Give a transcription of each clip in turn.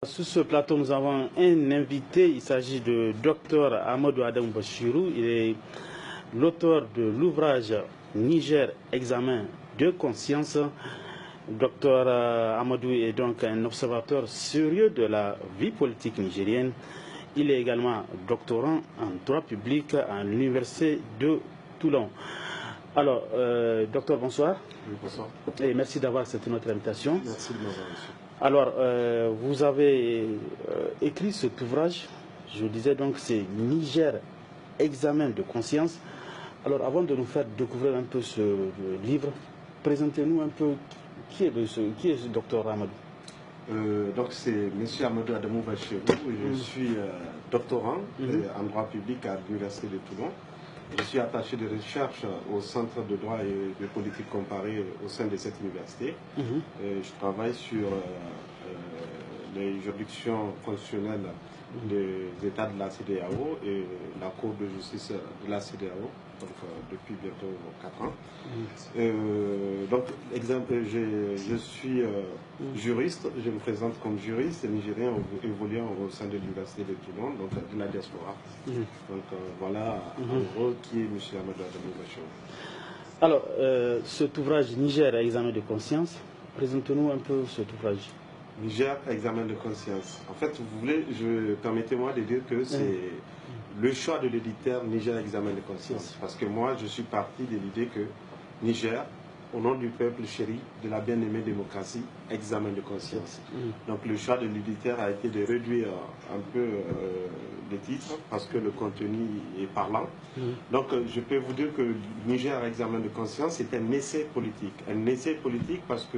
Sur ce plateau, nous avons un invité. Il s'agit de Dr Amadou Adamou Bachirou. Il est l'auteur de l'ouvrage Niger, examen de conscience. Dr Amadou est donc un observateur sérieux de la vie politique nigérienne. Il est également doctorant en droit public à l'université de Toulon. Alors, docteur, bonsoir. Oui, bonsoir. Et merci d'avoir accepté notre invitation. Merci de m'avoir reçu. Alors, vous avez écrit cet ouvrage, je disais donc c'est Niger, examen de conscience. Alors, avant de nous faire découvrir un peu ce livre, présentez-nous un peu qui est ce docteur Amadou. Donc c'est M. Amadou Adamou Bachirou, je suis doctorant en droit public à l'Université de Toulon. Je suis attaché de recherche au Centre de droit et de politique comparée au sein de cette université. Je travaille sur les juridictions constitutionnelles des États de la CEDEAO et la Cour de justice de la CEDEAO, donc depuis bientôt 4 ans. Donc, je suis juriste, je me présente comme juriste nigérien évoluant au sein de l'Université de Toulon, donc de la diaspora. Donc voilà en gros qui est M. Amadou Adamou Bachirou. Alors, cet ouvrage Niger, examen de conscience, présentez-nous un peu cet ouvrage. Niger, examen de conscience. En fait, vous voulez, permettez-moi de dire que c'est le choix de l'éditeur Niger, examen de conscience. Parce que moi, je suis parti de l'idée que Niger, au nom du peuple chéri, de la bien-aimée démocratie, examen de conscience. Donc le choix de l'éditeur a été de réduire un peu les titres parce que le contenu est parlant. Donc je peux vous dire que Niger, examen de conscience, c'est un essai politique. Un essai politique parce que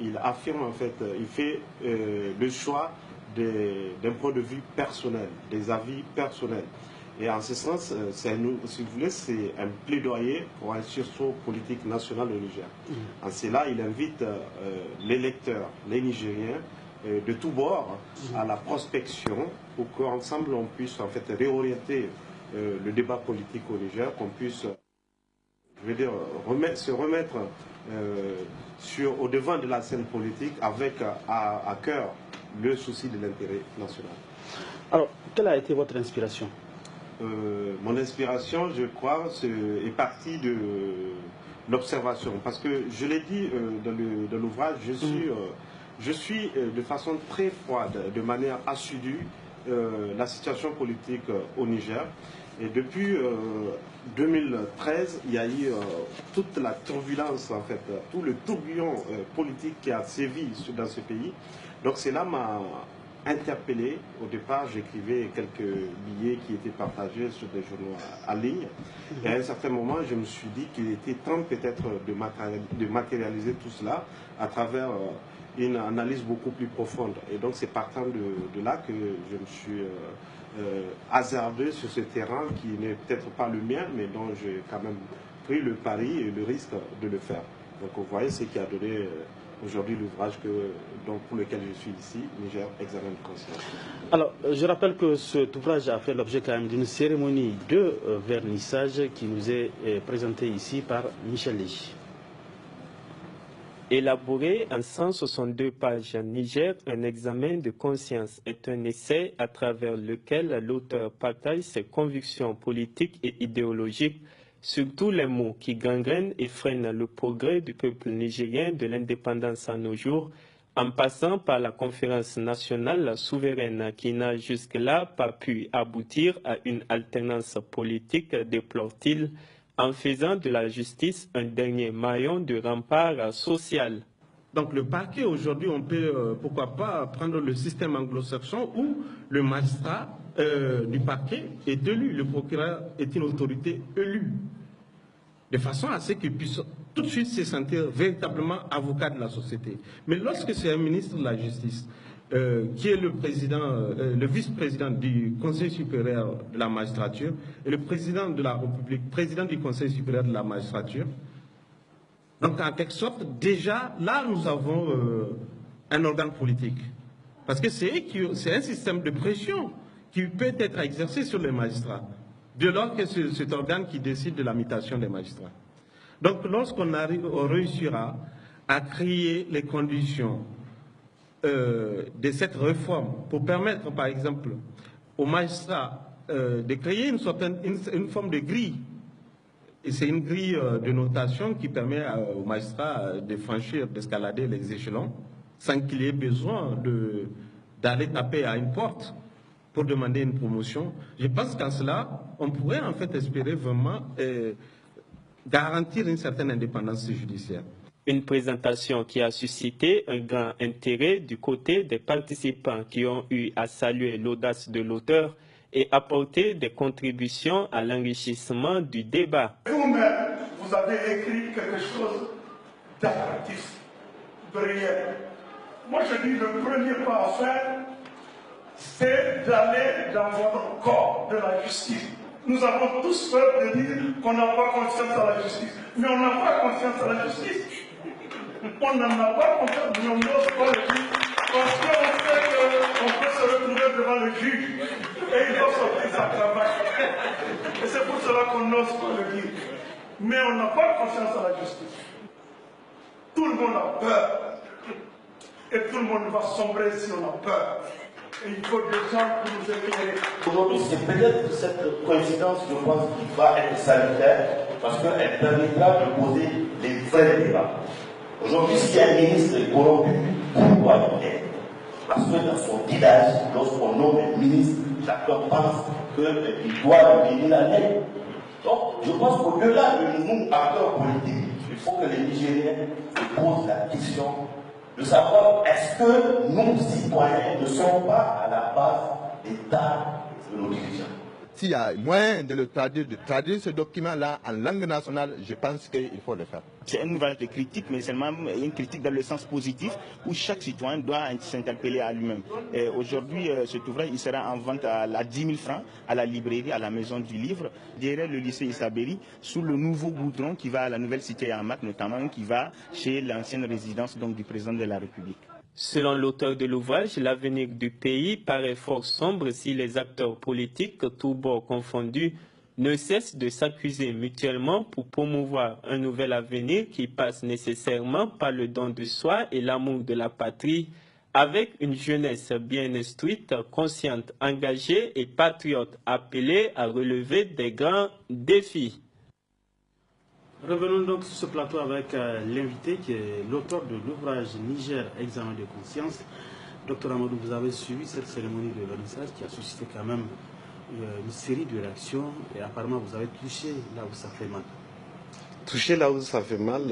il affirme en fait, il fait le choix d'un point de vue personnel, des avis personnels. Et en ce sens, si vous voulez, c'est un plaidoyer pour un sursaut politique national au Niger. En cela, il invite les lecteurs, les Nigériens, de tous bords, à la prospection pour qu'ensemble on puisse en fait réorienter le débat politique au Niger, qu'on puisse, je veux dire, se remettre au devant de la scène politique avec à cœur le souci de l'intérêt national. Alors, quelle a été votre inspiration? Mon inspiration, je crois, est partie de l'observation. Parce que je l'ai dit dans l'ouvrage, je suis de façon très froide, de manière assidue, la situation politique au Niger. Et depuis 2013, il y a eu toute la turbulence, en fait, tout le tourbillon politique qui a sévi dans ce pays. Donc cela m'a interpellé. Au départ, j'écrivais quelques billets qui étaient partagés sur des journaux en ligne. Et à un certain moment, je me suis dit qu'il était temps peut-être de matérialiser tout cela à travers une analyse beaucoup plus profonde. Et donc c'est partant de là que je me suis hasardé sur ce terrain qui n'est peut-être pas le mien, mais dont j'ai quand même pris le pari et le risque de le faire. Donc vous voyez ce qui a donné aujourd'hui l'ouvrage pour lequel je suis ici, Niger, examen de conscience. Alors, je rappelle que cet ouvrage a fait l'objet quand même d'une cérémonie de vernissage qui nous est présentée ici par Michel Légy. Élaboré en 162 pages, Niger, un examen de conscience est un essai à travers lequel l'auteur partage ses convictions politiques et idéologiques sur tous les maux qui gangrènent et freinent le progrès du peuple nigérien de l'indépendance à nos jours, en passant par la conférence nationale souveraine qui n'a jusque-là pas pu aboutir à une alternance politique, déplore-t-il, en faisant de la justice un dernier maillon de rempart social. Donc le parquet aujourd'hui, on peut, pourquoi pas, prendre le système anglo-saxon où le magistrat du parquet est élu, le procureur est une autorité élue, de façon à ce qu'il puisse tout de suite se sentir véritablement avocat de la société. Mais lorsque c'est un ministre de la Justice, qui est le président, le vice-président du Conseil supérieur de la magistrature et le président de la République, président du Conseil supérieur de la magistrature. Donc en quelque sorte, déjà, là nous avons un organe politique. Parce que c'est un système de pression qui peut être exercé sur les magistrats, de lors que c'est cet organe qui décide de la mutation des magistrats. Donc lorsqu'on réussira à créer les conditions de cette réforme pour permettre, par exemple, aux magistrats de créer une forme de grille. Et c'est une grille de notation qui permet aux magistrats de franchir, d'escalader les échelons sans qu'il y ait besoin d'aller taper à une porte pour demander une promotion. Je pense qu'en cela, on pourrait en fait espérer vraiment garantir une certaine indépendance judiciaire. Une présentation qui a suscité un grand intérêt du côté des participants qui ont eu à saluer l'audace de l'auteur et apporter des contributions à l'enrichissement du débat. Vous-même, vous avez écrit quelque chose d'attractif, brillant. Moi, je dis le premier pas à faire, c'est d'aller dans votre corps de la justice. Nous avons tous peur de dire qu'on n'a pas confiance à la justice. Mais on n'a pas confiance à la justice. On n'en a pas confiance, mais on n'ose pas le dire. Parce qu'on sait qu'on peut se retrouver devant le juge et il doit sortir sa cravache. Et c'est pour cela qu'on n'ose pas le dire. Mais on n'a pas confiance à la justice. Tout le monde a peur. Et tout le monde va sombrer si on a peur. Et il faut des gens pour nous éclairer. Aujourd'hui, c'est peut-être cette coïncidence, je pense, qui va être salutaire parce qu'elle permettra de poser les vrais débats. Aujourd'hui, si un ministre est corrompu, pourquoi il est? Parce que dans son village, lorsqu'on nomme un ministre, chacun pense qu'il doit lui donner la lettre. Donc, je pense qu'au-delà de nous, acteurs politiques, il faut que les Nigériens se posent la question de savoir est-ce que nous, citoyens, ne sommes pas à la base des tâches de nos dirigeants. S'il y a moyen de traduire ce document-là en langue nationale, je pense qu'il faut le faire. C'est un ouvrage de critique, mais seulement une critique dans le sens positif, où chaque citoyen doit s'interpeller à lui-même. Aujourd'hui, cet ouvrage il sera en vente à 10 000 francs à la librairie, à la maison du livre, derrière le lycée Issaberi, sous le nouveau goudron qui va à la nouvelle cité Amak, notamment qui va chez l'ancienne résidence donc, du président de la République. Selon l'auteur de l'ouvrage, l'avenir du pays paraît fort sombre si les acteurs politiques, tous bords confondus, ne cessent de s'accuser mutuellement pour promouvoir un nouvel avenir qui passe nécessairement par le don de soi et l'amour de la patrie, avec une jeunesse bien instruite, consciente, engagée et patriote appelée à relever des grands défis. Revenons donc sur ce plateau avec l'invité qui est l'auteur de l'ouvrage Niger, examen de conscience. Docteur Amadou, vous avez suivi cette cérémonie de vernissage qui a suscité quand même une série de réactions et apparemment vous avez touché là où ça fait mal. Toucher là où ça fait mal,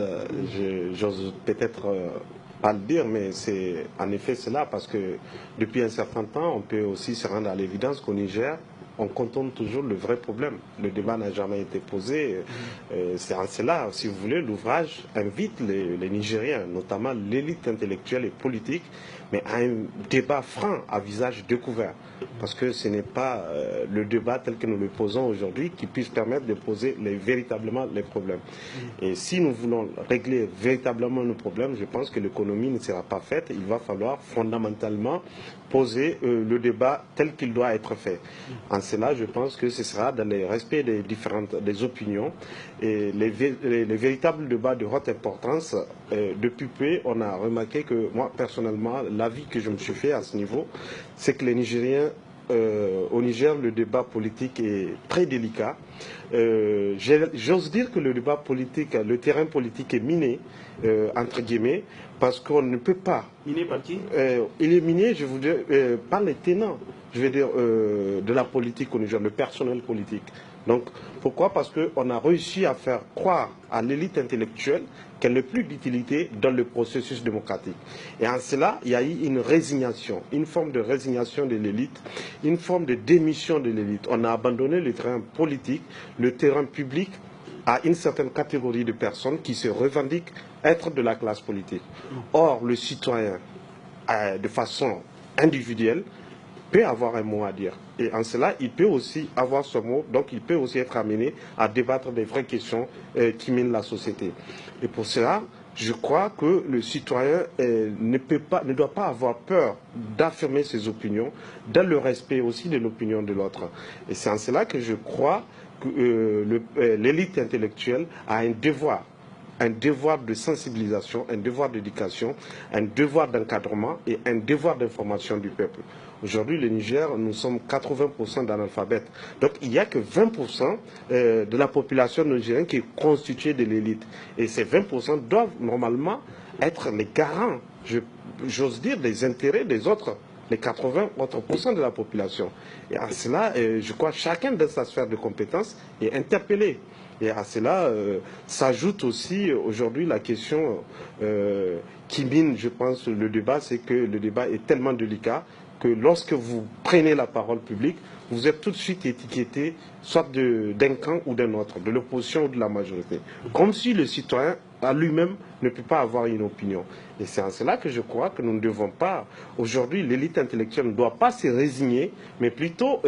j'ose peut-être pas le dire, mais c'est en effet cela parce que depuis un certain temps, on peut aussi se rendre à l'évidence qu'au Niger, on contourne toujours le vrai problème. Le débat n'a jamais été posé. C'est en cela, si vous voulez, l'ouvrage invite les Nigériens, notamment l'élite intellectuelle et politique, mais à un débat franc, à visage découvert. Parce que ce n'est pas le débat tel que nous le posons aujourd'hui qui puisse permettre de poser véritablement les problèmes. Et si nous voulons régler véritablement nos problèmes, je pense que l'économie ne sera pas faite. Il va falloir fondamentalement poser le débat tel qu'il doit être fait. En cela, je pense que ce sera dans le respect des opinions et les véritables débats de haute importance. Depuis peu, on a remarqué que moi, personnellement, l'avis que je me suis fait à ce niveau, c'est que les Nigériens, au Niger, le débat politique est très délicat. J'ose dire que le débat politique, le terrain politique est miné, entre guillemets, parce qu'on ne peut pas. Miné par qui? Il est miné, je vous dis, par les tenants, je veux dire, de la politique au Niger, le personnel politique. Donc, pourquoi? Parce qu'on a réussi à faire croire à l'élite intellectuelle qu'elle n'a plus d'utilité dans le processus démocratique. Et en cela, il y a eu une résignation, une forme de résignation de l'élite, une forme de démission de l'élite. On a abandonné le terrain politique, le terrain public à une certaine catégorie de personnes qui se revendiquent être de la classe politique. Or, le citoyen, de façon individuelle, peut avoir un mot à dire. Et en cela, il peut aussi avoir ce mot, donc il peut aussi être amené à débattre des vraies questions qui minent la société. Et pour cela, je crois que le citoyen ne doit pas avoir peur d'affirmer ses opinions, dans le respect aussi de l'opinion de l'autre. Et c'est en cela que je crois que l'élite intellectuelle a un devoir un devoir de sensibilisation, un devoir d'éducation, un devoir d'encadrement et un devoir d'information du peuple. Aujourd'hui, le Niger, nous sommes 80% d'analphabètes. Donc, il n'y a que 20% de la population nigérienne qui est constituée de l'élite. Et ces 20% doivent normalement être les garants, j'ose dire, des intérêts des autres, les 80 autres % de la population. Et à cela, je crois, chacun dans sa sphère de compétences est interpellé. Et à cela s'ajoute aussi aujourd'hui la question qui mine, je pense, le débat, c'est que le débat est tellement délicat que lorsque vous prenez la parole publique, vous êtes tout de suite étiqueté soit d'un camp ou d'un autre, de l'opposition ou de la majorité. Comme si le citoyen à lui-même ne peut pas avoir une opinion. Et c'est en cela que je crois que nous ne devons pas, aujourd'hui, l'élite intellectuelle ne doit pas se résigner, mais plutôt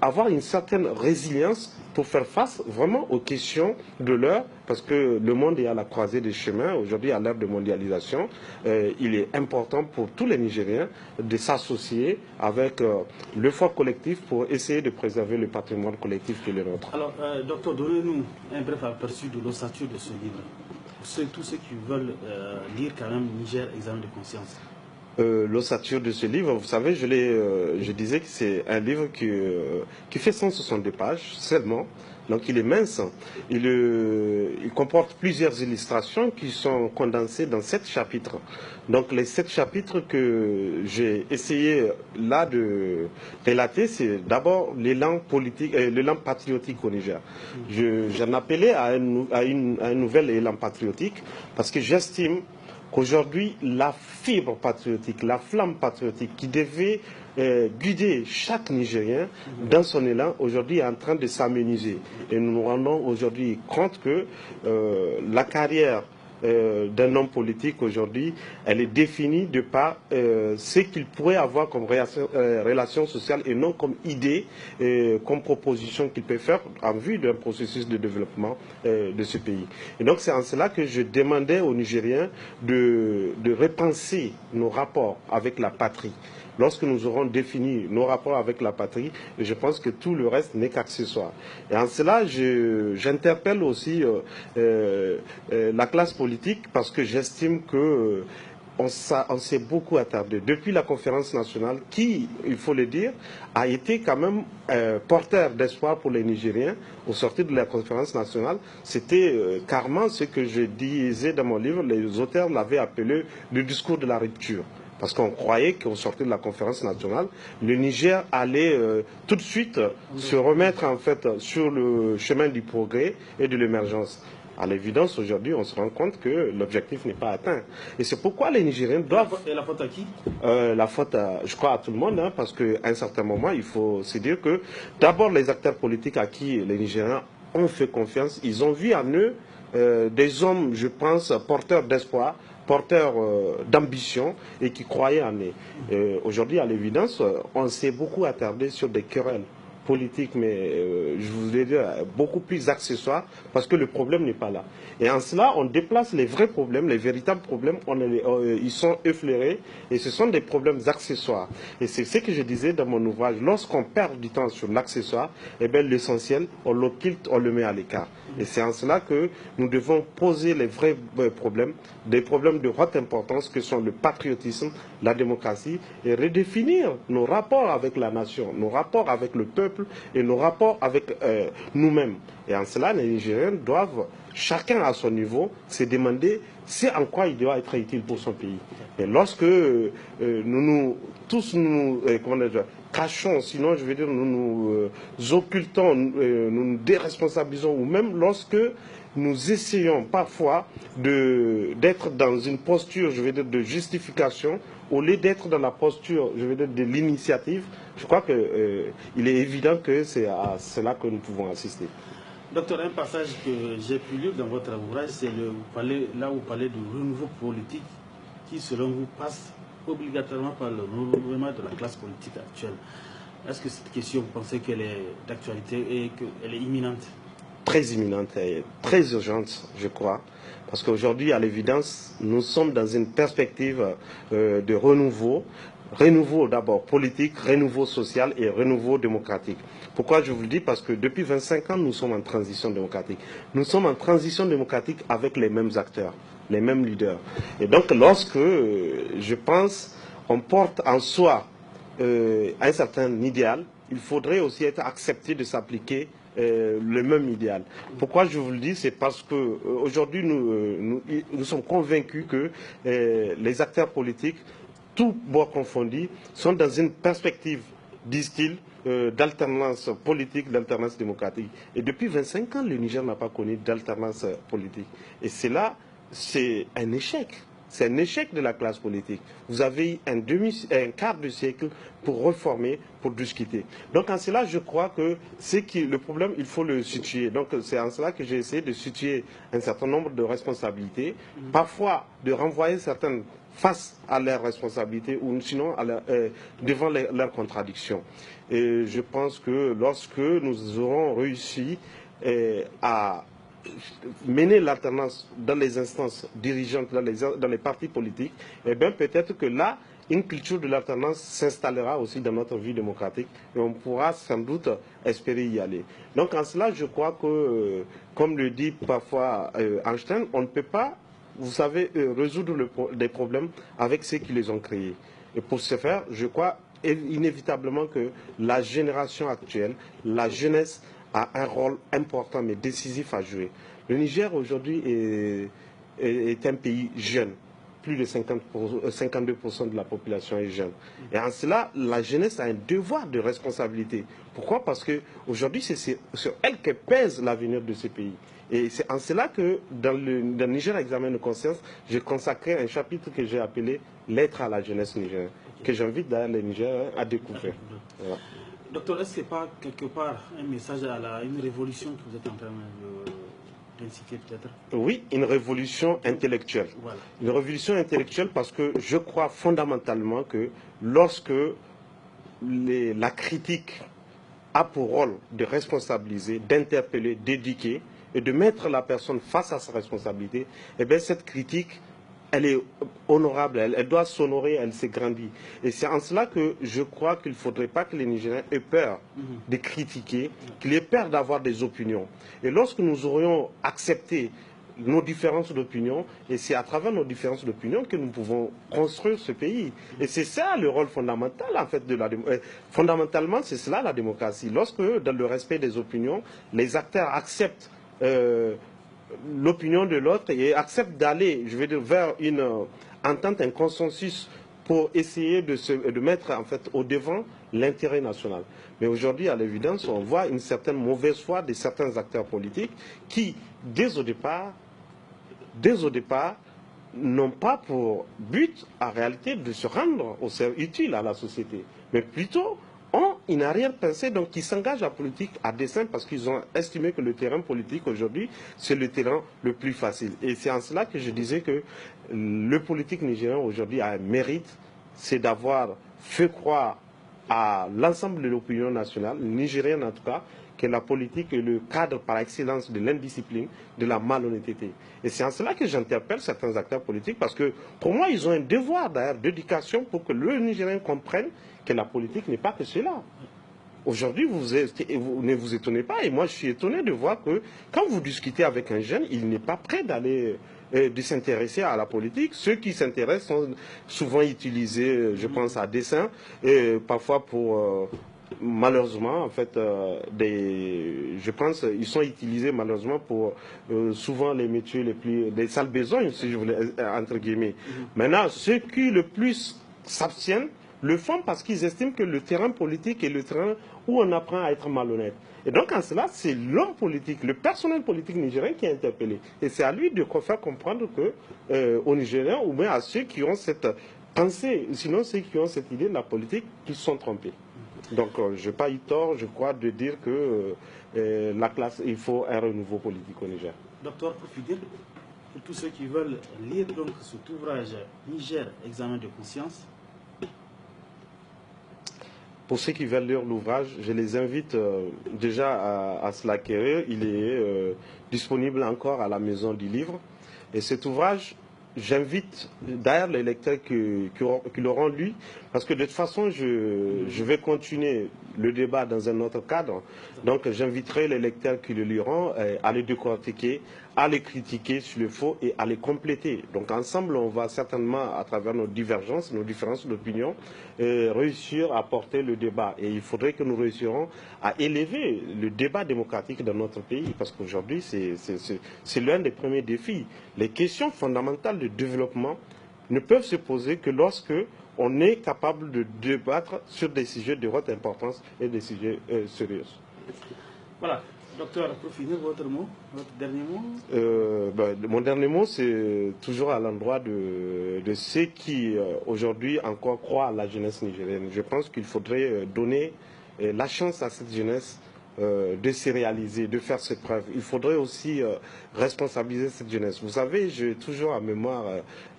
avoir une certaine résilience pour faire face vraiment aux questions de l'heure, parce que le monde est à la croisée des chemins. Aujourd'hui, à l'ère de mondialisation, il est important pour tous les Nigériens de s'associer avec l'effort collectif pour essayer de préserver le patrimoine collectif qui est le nôtre. Alors, docteur, donnez-nous un bref aperçu de l'ossature de ce livre. Tous ceux qui veulent lire quand même Niger, examen de conscience. L'ossature de ce livre, vous savez, je disais que c'est un livre qui fait 162 pages seulement. Donc il est mince. Il comporte plusieurs illustrations qui sont condensées dans 7 chapitres. Donc les 7 chapitres que j'ai essayé là de relater, c'est d'abord l'élan politique, l'élan patriotique au Niger. J'en appelais à un nouvel élan patriotique parce que j'estime qu'aujourd'hui, la fibre patriotique, la flamme patriotique qui devait guider chaque Nigérien dans son élan, aujourd'hui est en train de s'amenuiser. Et nous nous rendons aujourd'hui compte que la carrière d'un homme politique aujourd'hui, elle est définie de par ce qu'il pourrait avoir comme relation sociale et non comme idée, comme proposition qu'il peut faire en vue d'un processus de développement de ce pays. Et donc c'est en cela que je demandais aux Nigériens de repenser nos rapports avec la patrie. Lorsque nous aurons défini nos rapports avec la patrie, je pense que tout le reste n'est qu'accessoire. Et en cela, j'interpelle aussi la classe politique parce que j'estime que on s'est beaucoup attardé. Depuis la conférence nationale, qui, il faut le dire, a été quand même porteur d'espoir pour les Nigériens au sortir de la conférence nationale, c'était carrément ce que je disais dans mon livre, les auteurs l'avaient appelé le discours de la rupture. Parce qu'on croyait qu'au sortir de la conférence nationale, le Niger allait tout de suite se remettre en fait sur le chemin du progrès et de l'émergence. À l'évidence, aujourd'hui, on se rend compte que l'objectif n'est pas atteint. Et c'est pourquoi les Nigériens doivent... Et la faute à qui? La faute, je crois, à tout le monde, hein, parce qu'à un certain moment, il faut se dire que d'abord, les acteurs politiques à qui les Nigériens ont fait confiance, ils ont vu en eux des hommes, je pense, porteurs d'espoir, porteurs d'ambition et qui croyaient en eux. Aujourd'hui, à l'évidence, on s'est beaucoup attardé sur des querelles politiques, mais je voulais dire beaucoup plus accessoires, parce que le problème n'est pas là. Et en cela, on déplace les vrais problèmes, les véritables problèmes, ils sont effleurés, et ce sont des problèmes accessoires. Et c'est ce que je disais dans mon ouvrage, lorsqu'on perd du temps sur l'accessoire, eh bien l'essentiel, on l'occulte, on le met à l'écart. Et c'est en cela que nous devons poser les vrais problèmes, des problèmes de haute importance que sont le patriotisme, la démocratie, et redéfinir nos rapports avec la nation, nos rapports avec le peuple et nos rapports avec nous-mêmes. Et en cela, les Nigériens doivent, chacun à son niveau, se demander en quoi il doit être utile pour son pays. Et lorsque nous cachons, sinon je veux dire nous occultons, nous nous déresponsabilisons, ou même lorsque nous essayons parfois d'être dans une posture, je veux dire, de justification, au lieu d'être dans la posture, je veux dire, de l'initiative, je crois qu'il est évident que c'est à cela que nous pouvons assister. Docteur, un passage que j'ai pu lire dans votre ouvrage, c'est là où vous parlez du renouveau politique qui, selon vous, passe obligatoirement par le renouvellement de la classe politique actuelle. Est-ce que cette question, vous pensez qu'elle est d'actualité et qu'elle est imminente? Très imminente et très urgente, je crois. Parce qu'aujourd'hui, à l'évidence, nous sommes dans une perspective de renouveau renouveau d'abord politique, renouveau social et renouveau démocratique. Pourquoi je vous le dis? Parce que depuis 25 ans, nous sommes en transition démocratique. Nous sommes en transition démocratique avec les mêmes acteurs, les mêmes leaders. Et donc, lorsque, je pense, on porte en soi un certain idéal, il faudrait aussi être accepté de s'appliquer le même idéal. Pourquoi je vous le dis? C'est parce qu'aujourd'hui, nous sommes convaincus que les acteurs politiques, tous bords confondus, sont dans une perspective, disent-ils, d'alternance politique, d'alternance démocratique. Et depuis 25 ans, le Niger n'a pas connu d'alternance politique. Et cela, c'est un échec. C'est un échec de la classe politique. Vous avez un quart de siècle pour reformer, pour discuter. Donc en cela, je crois que le problème, il faut le situer. Donc c'est en cela que j'ai essayé de situer un certain nombre de responsabilités, parfois de renvoyer certaines face à leurs responsabilités ou sinon devant leurs contradictions. Et je pense que lorsque nous aurons réussi à mener l'alternance dans les instances dirigeantes, dans les partis politiques, eh bien peut-être que là, une culture de l'alternance s'installera aussi dans notre vie démocratique et on pourra sans doute espérer y aller. Donc en cela, je crois que, comme le dit parfois Einstein, on ne peut pas, vous savez, résoudre des problèmes avec ceux qui les ont créés. Et pour ce faire, je crois inévitablement que la génération actuelle, la jeunesse, a un rôle important mais décisif à jouer. Le Niger aujourd'hui est un pays jeune. Plus de 52% de la population est jeune. Et en cela, la jeunesse a un devoir de responsabilité. Pourquoi? Parce qu'aujourd'hui, c'est sur elle que pèse l'avenir de ce pays. Et c'est en cela que dans le Niger Examen de conscience, j'ai consacré un chapitre que j'ai appelé « Lettre à la jeunesse nigérienne », que j'invite d'ailleurs les Nigériens à découvrir. Voilà. Docteur, est-ce que ce n'est pas quelque part un message à une révolution que vous êtes en train d'inciter peut-être? Oui, une révolution intellectuelle. Voilà. Une révolution intellectuelle parce que je crois fondamentalement que lorsque la critique a pour rôle de responsabiliser, d'interpeller, d'éduquer et de mettre la personne face à sa responsabilité, eh bien cette critique, elle est honorable, elle doit s'honorer, elle s'est grandie. Et c'est en cela que je crois qu'il ne faudrait pas que les Nigériens aient peur de critiquer, qu'ils aient peur d'avoir des opinions. Et lorsque nous aurions accepté nos différences d'opinion, et c'est à travers nos différences d'opinion que nous pouvons construire ce pays. Et c'est ça le rôle fondamental, en fait, de la démocratie. Fondamentalement, c'est cela la démocratie. Lorsque, dans le respect des opinions, les acteurs acceptent l'opinion de l'autre et acceptent d'aller, je vais dire, vers une entente, un consensus pour essayer de mettre en fait au devant l'intérêt national. Mais aujourd'hui, à l'évidence, on voit une certaine mauvaise foi de certains acteurs politiques qui, dès au départ, n'ont pas pour but, en réalité, de se rendre utile à la société, mais plutôt ont une arrière-pensée donc qui s'engagent en politique à dessein parce qu'ils ont estimé que le terrain politique aujourd'hui, c'est le terrain le plus facile. Et c'est en cela que je disais que le politique nigérien aujourd'hui a un mérite, c'est d'avoir fait croire à l'ensemble de l'opinion nationale, nigérienne en tout cas, que la politique est le cadre par excellence de l'indiscipline, de la malhonnêteté. Et c'est en cela que j'interpelle certains acteurs politiques parce que pour moi, ils ont un devoir d'ailleurs d'éducation pour que le Nigérien comprenne que la politique n'est pas que cela. Aujourd'hui, vous ne vous étonnez pas, et moi je suis étonné de voir que quand vous discutez avec un jeune, il n'est pas prêt de s'intéresser à la politique. Ceux qui s'intéressent sont souvent utilisés, je pense, à dessein, et parfois pour... malheureusement, en fait, je pense ils sont utilisés malheureusement pour souvent les métiers des sales besognes, si je voulais, entre guillemets. Maintenant, ceux qui le plus s'abstiennent, le font parce qu'ils estiment que le terrain politique est le terrain où on apprend à être malhonnête. Et donc, en cela, c'est l'homme politique, le personnel politique nigérien qui est interpellé. Et c'est à lui de faire comprendre aux Nigériens, ou bien à ceux qui ont cette pensée, sinon ceux qui ont cette idée de la politique, qu'ils sont trompés. Donc, je n'ai pas eu tort, je crois, de dire que il faut un renouveau politique au Niger. Docteur, pour finir, pour tous ceux qui veulent lire donc cet ouvrage Niger, examen de conscience. Pour ceux qui veulent lire l'ouvrage, je les invite déjà à se l'acquérir. Il est disponible encore à la maison du livre. Et cet ouvrage, j'invite d'ailleurs les lecteurs qui l'auront lu, parce que de toute façon, je vais continuer le débat dans un autre cadre. Donc j'inviterai les lecteurs qui le liront à le décortiquer, à les critiquer sur le faux et à les compléter. Donc ensemble, on va certainement, à travers nos divergences, nos différences d'opinion, réussir à porter le débat. Et il faudrait que nous réussirons à élever le débat démocratique dans notre pays, parce qu'aujourd'hui, c'est l'un des premiers défis. Les questions fondamentales de développement ne peuvent se poser que lorsque on est capable de débattre sur des sujets de haute importance et des sujets sérieux. Voilà. Docteur, pour finir, votre dernier mot mon dernier mot, c'est toujours à l'endroit de ceux qui, aujourd'hui, encore croient à la jeunesse nigérienne. Je pense qu'il faudrait donner la chance à cette jeunesse de se réaliser, de faire ses preuves. Il faudrait aussi responsabiliser cette jeunesse. Vous savez, j'ai toujours en mémoire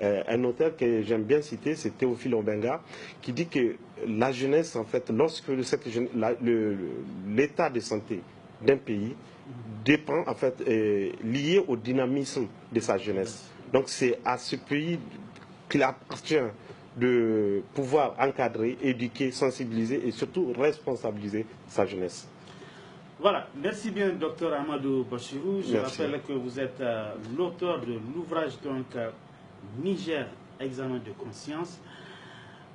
un auteur que j'aime bien citer, c'est Théophile Obenga, qui dit que la jeunesse, en fait, lorsque l'état de santé d'un pays dépend, en fait, lié au dynamisme de sa jeunesse. Donc c'est à ce pays qu'il appartient de pouvoir encadrer, éduquer, sensibiliser et surtout responsabiliser sa jeunesse. Voilà, merci bien Dr Amadou Bachirou. Je rappelle que vous êtes l'auteur de l'ouvrage Niger, examen de conscience.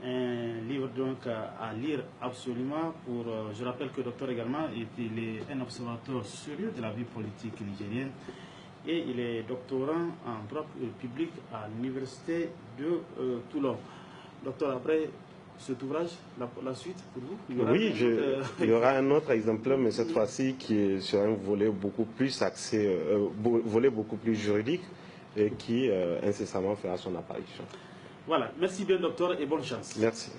Un livre donc à lire absolument. Je rappelle que le docteur également il est un observateur sérieux de la vie politique nigérienne et il est doctorant en droit public à l'université de Toulon. Docteur, après cet ouvrage, la suite pour vous? Oui, il y aura un autre exemplaire, mais cette fois-ci qui est sur un volet beaucoup plus axé, volet beaucoup plus juridique et qui incessamment fera son apparition. Voilà, merci bien docteur et bonne chance. Merci.